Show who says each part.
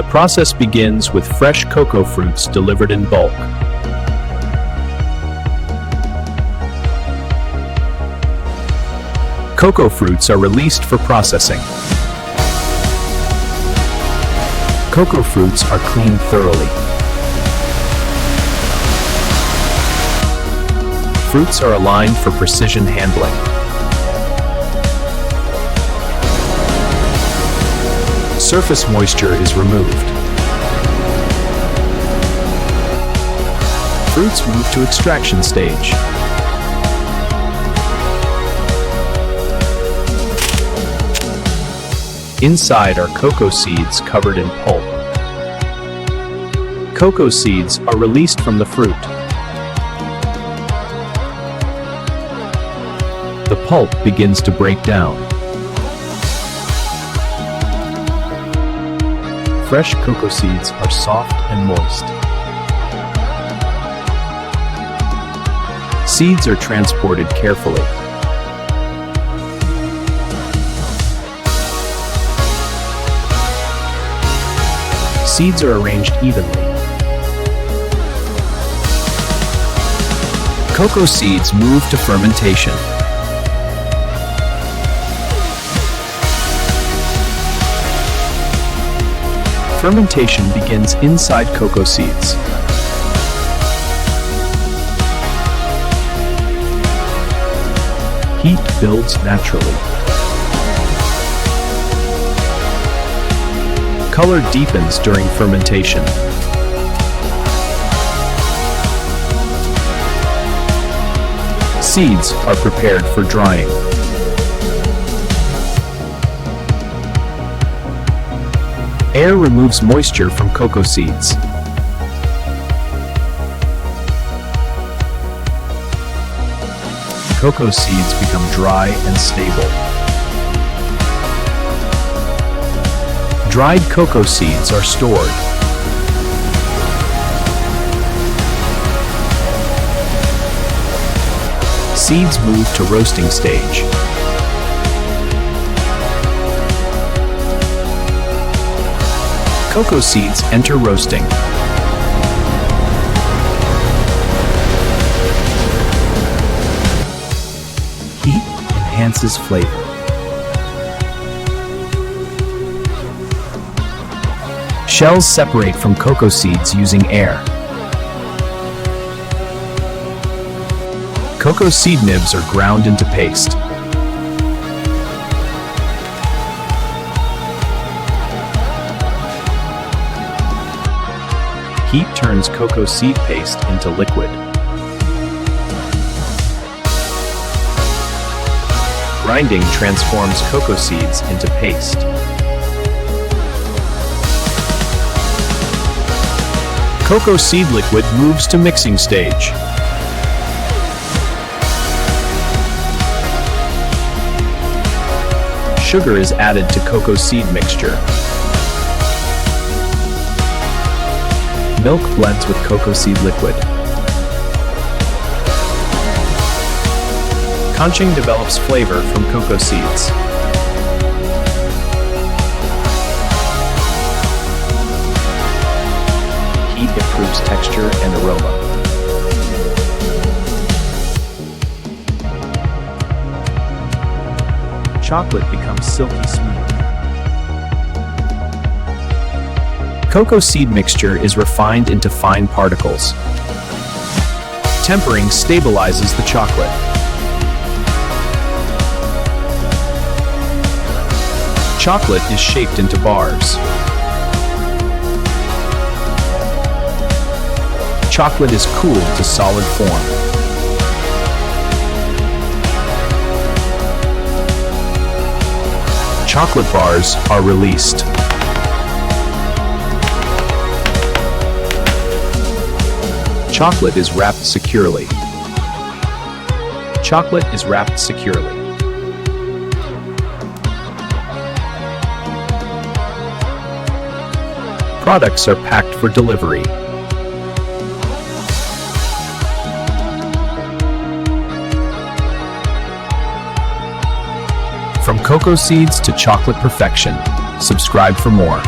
Speaker 1: process begins with fresh cocoa fruits delivered in bulk. Cocoa fruits are released for processing. Cocoa fruits are cleaned thoroughly. Fruits are aligned for precision handling. Surface moisture is removed. Fruits move to extraction stage. Inside are cocoa seeds covered in pulp. Cocoa seeds are released from the fruit. The pulp begins to break down. Fresh cocoa seeds are soft and moist. Seeds are transported carefully. Seeds are arranged evenly. Cocoa seeds move to fermentation. Fermentation begins inside cocoa seeds. Heat builds naturally. Color deepens during fermentation. Seeds are prepared for drying. Air removes moisture from cocoa seeds. Cocoa seeds become dry and stable. Dried cocoa seeds are stored. Seeds move to roasting stage. Cocoa seeds enter roasting. Heat enhances flavor. Shells separate from cocoa seeds using air. Cocoa seed nibs are ground into paste. Heat turns cocoa seed paste into liquid. Grinding transforms cocoa seeds into paste. Cocoa seed liquid moves to mixing stage. Sugar is added to cocoa seed mixture. Milk blends with cocoa seed liquid. Conching develops flavor from cocoa seeds. Heat improves texture and aroma. Chocolate becomes silky smooth. Cocoa seed mixture is refined into fine particles. Tempering stabilizes the chocolate. Chocolate is shaped into bars. Chocolate is cooled to solid form. Chocolate bars are released. Chocolate is wrapped securely. Chocolate is wrapped securely. Products are packed for delivery. From cocoa seeds to chocolate perfection. Subscribe for more.